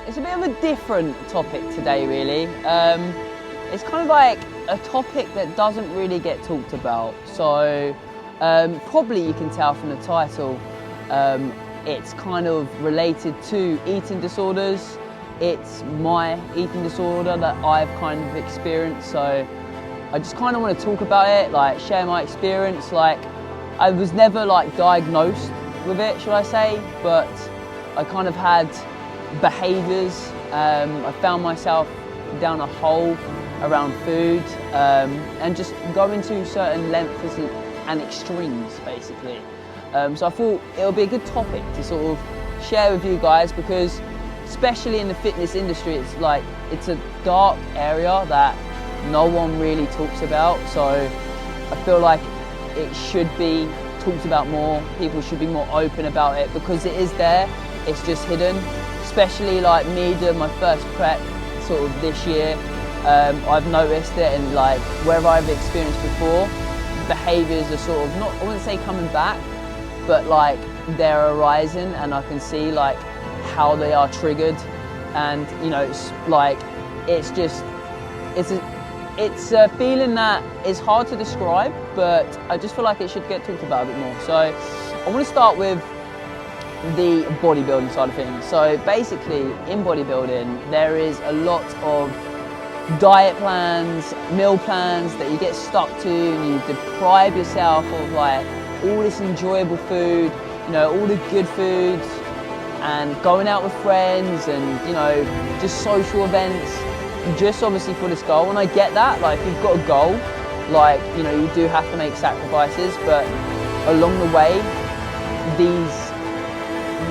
It's a bit of a different topic today, really. It's kind of like a topic that doesn't really get talked about. So probably you can tell from the title, it's kind of related to eating disorders. It's my eating disorder that I've kind of experienced. So I just kind of want to talk about it, like share my experience. Like I was never like diagnosed with it, should I say, but I kind of had behaviours. I found myself down a hole around food and just going to certain lengths and extremes, basically. So I thought it would be a good topic to sort of share with you guys, because especially in the fitness industry, it's a dark area that no one really talks about. So I feel like it should be talked about more. People should be more open about it because it is there. It's just hidden. Especially like me doing my first prep sort of this year, I've noticed it, and like where I've experienced before, behaviours are sort of not, I wouldn't say coming back, but like they're arising, and I can see like how they are triggered, and you know, it's like it's a feeling that is hard to describe, but I just feel like it should get talked about a bit more. So I want to start with the bodybuilding side of things. So basically in bodybuilding there is a lot of diet plans, meal plans that you get stuck to, and you deprive yourself of like all this enjoyable food, you know, all the good foods, and going out with friends, and you know, just social events, just obviously for this goal. And I get that, like if you've got a goal, like, you know, you do have to make sacrifices, but along the way these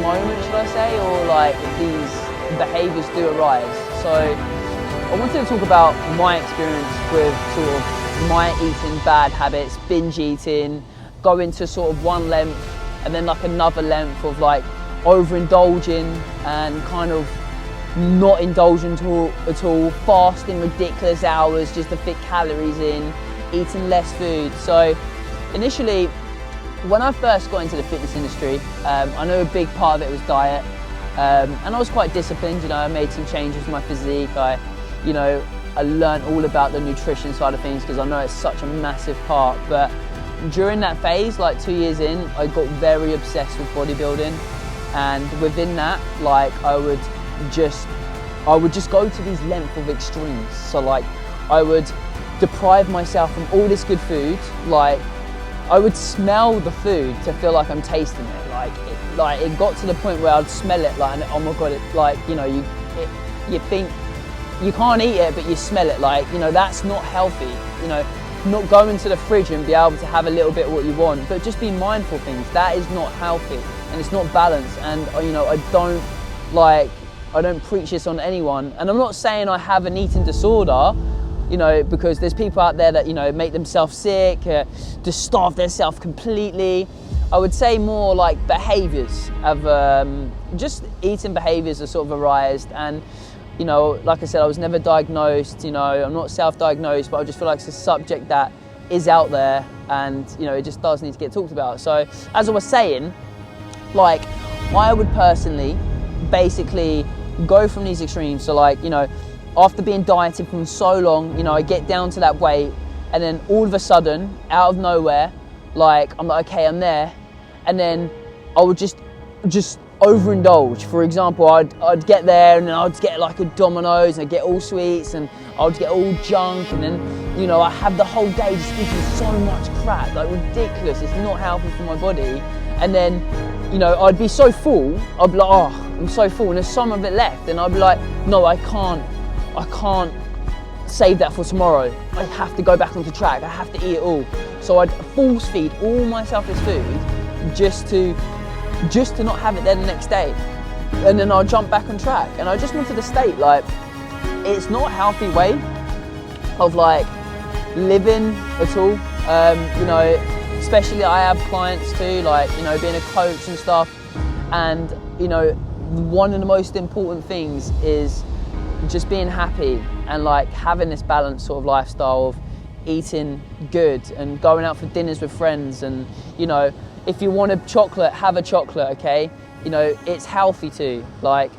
moments, should I say, or like these behaviours do arise. So I wanted to talk about my experience with sort of my eating bad habits, binge eating, going to sort of one length and then like another length of like overindulging and kind of not indulging at all, fasting ridiculous hours just to fit calories in, eating less food. So initially, when I first got into the fitness industry, I know a big part of it was diet, and I was quite disciplined. You know, I made some changes with my physique. I learned all about the nutrition side of things because I know it's such a massive part. But during that phase, like 2 years in, I got very obsessed with bodybuilding, and within that, like I would just go to these lengths of extremes. So like I would deprive myself from all this good food, like I would smell the food to feel like I'm tasting it. Like it got to the point where I'd smell it like, oh my god, it, like, you know, you think you can't eat it, but you smell it. Like, you know, that's not healthy. You know, not go into the fridge and be able to have a little bit of what you want, but just be mindful of things. That is not healthy, and it's not balanced. And you know, I don't preach this on anyone, and I'm not saying I have an eating disorder. You know, because there's people out there that, you know, make themselves sick, just starve themselves completely. I would say more like behaviours of just eating behaviours are sort of arised. And you know, like I said, I was never diagnosed. You know, I'm not self-diagnosed, but I just feel like it's a subject that is out there, and you know, it just does need to get talked about. So as I was saying, like I would personally basically go from these extremes. So like, you know, after being dieted for so long, you know, I get down to that weight, and then all of a sudden, out of nowhere, like I'm like, okay, I'm there, and then I would just overindulge. For example, I'd get there, and then I'd get like a Domino's, and I'd get all sweets, and I'd get all junk, and then, you know, I have the whole day just eating so much crap, like ridiculous. It's not healthy for my body. And then, you know, I'd be so full, I'd be like, oh, I'm so full, and there's some of it left, and I'd be like, no, I can't save that for tomorrow. I have to go back onto track. I have to eat it all. So I'd force feed all myself this food just to not have it there the next day. And then I'll jump back on track. And I just wanted to state, like, it's not a healthy way of like living at all. You know, especially I have clients too, like, you know, being a coach and stuff. And, you know, one of the most important things is just being happy and like having this balanced sort of lifestyle of eating good and going out for dinners with friends. And you know, if you want a chocolate, have a chocolate, okay? You know, it's healthy too. Like,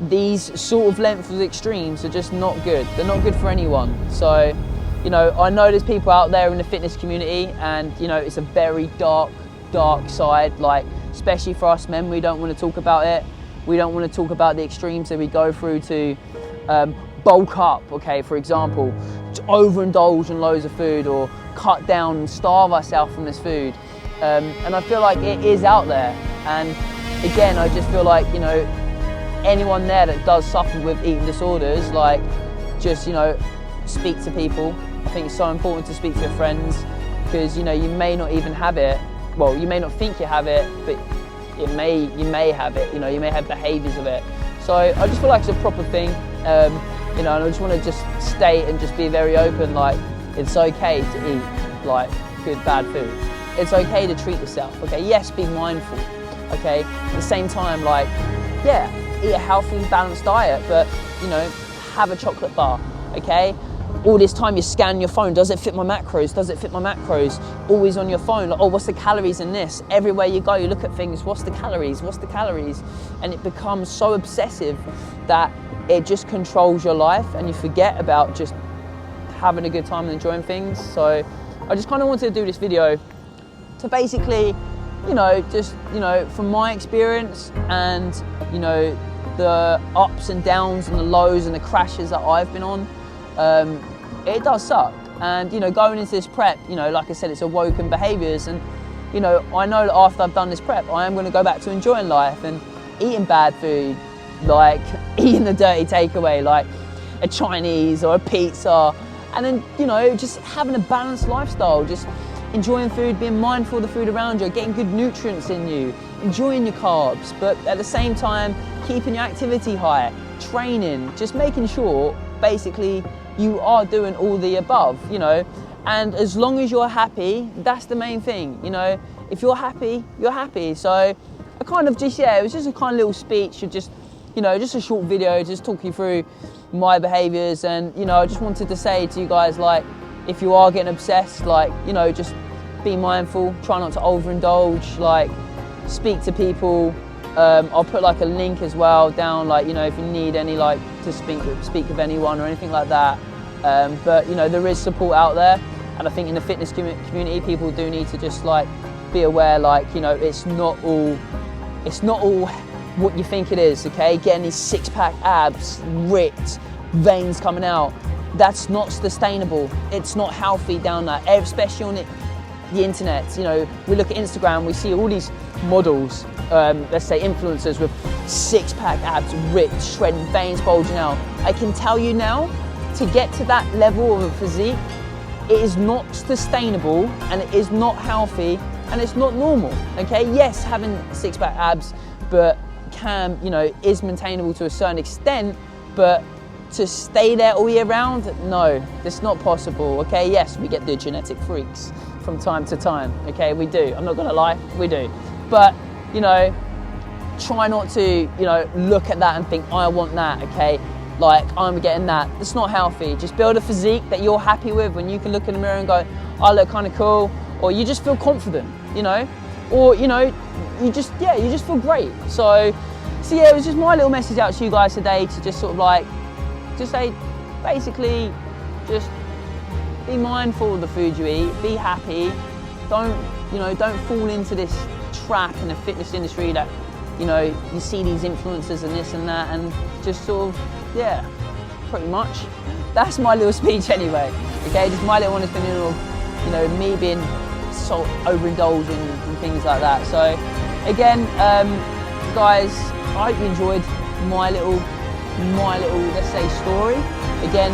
these sort of lengths of extremes are just not good. They're not good for anyone. So, you know, I know there's people out there in the fitness community, and you know, it's a very dark side, like especially for us men. We don't want to talk about it. We don't want to talk about the extremes that we go through to bulk up, okay, for example, to overindulge in loads of food, or cut down and starve ourselves from this food. And I feel like it is out there. And again, I just feel like, you know, anyone there that does suffer with eating disorders, like, just, you know, speak to people. I think it's so important to speak to your friends, because, you know, you may not even have it. Well, you may not think you have it, but you may have it. You know, you may have behaviours of it. So I just feel like it's a proper thing. You know, and I just want to just state and just be very open, like, it's okay to eat like good, bad food. It's okay to treat yourself, okay? Yes, be mindful, okay? At the same time, like, yeah, eat a healthy, balanced diet, but, you know, have a chocolate bar, okay? All this time you scan your phone, does it fit my macros? Does it fit my macros? Always on your phone, like, oh, what's the calories in this? Everywhere you go, you look at things, what's the calories? What's the calories? And it becomes so obsessive that it just controls your life, and you forget about just having a good time and enjoying things. So I just kind of wanted to do this video to basically, you know, just, you know, from my experience and, you know, the ups and downs and the lows and the crashes that I've been on, it does suck. And, you know, going into this prep, you know, like I said, it's awoken behaviours, and, you know, I know that after I've done this prep, I am going to go back to enjoying life and eating bad food, like eating the dirty takeaway, like a Chinese or a pizza, and then, you know, just having a balanced lifestyle, just enjoying food, being mindful of the food around you, getting good nutrients in you, enjoying your carbs, but at the same time, keeping your activity high, training, just making sure, basically, you are doing all the above, you know, and as long as you're happy, that's the main thing, you know. If you're happy, you're happy. So I kind of just, yeah, it was just a kind of little speech of just, you know, just a short video, just talk you through my behaviours. And, you know, I just wanted to say to you guys, like, if you are getting obsessed, like, you know, just be mindful, try not to overindulge, like, speak to people. I'll put like a link as well down, like, you know, if you need any, like, to speak with anyone or anything like that. But, you know, there is support out there, and I think in the fitness community, people do need to just, like, be aware, like, you know, it's not all what you think it is, okay? Getting these six-pack abs, ripped, veins coming out, that's not sustainable. It's not healthy down there, especially on the internet. You know, we look at Instagram, we see all these models, let's say influencers with six-pack abs, ripped, shredded, veins bulging out. I can tell you now, to get to that level of a physique, it is not sustainable, and it is not healthy, and it's not normal, okay? Yes, having six-pack abs, but can, you know, is maintainable to a certain extent, but to stay there all year round, no, that's not possible, okay? Yes, we get the genetic freaks from time to time, okay? We do, I'm not gonna lie, we do. But, you know, try not to, you know, look at that and think, I want that, okay? Like, I'm getting that. That's not healthy. Just build a physique that you're happy with, when you can look in the mirror and go, I look kind of cool, or you just feel confident, you know? Or, you know, you just feel great. So yeah, it was just my little message out to you guys today, to just sort of like, just say, basically, just be mindful of the food you eat, be happy, don't fall into this trap in the fitness industry that, you know, you see these influencers and this and that, and just sort of, yeah, pretty much. That's my little speech anyway, okay? Just my little honest opinion of, you know, me being so overindulging and things like that. So again, guys, I hope you enjoyed my little, let's say, story. Again,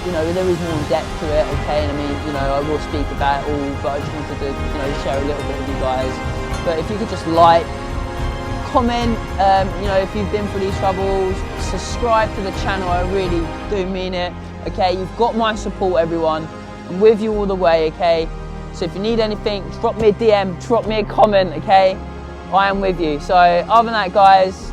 you know, there is more depth to it, okay? And I mean, you know, I will speak about it all, but I just wanted to, you know, share a little bit with you guys. But if you could just like, comment, you know, if you've been through these troubles, subscribe to the channel, I really do mean it, okay? You've got my support, everyone. I'm with you all the way, okay? So if you need anything, drop me a DM, drop me a comment, okay? I am with you. So other than that, guys,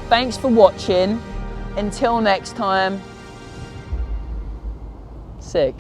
thanks for watching. Until next time, sick.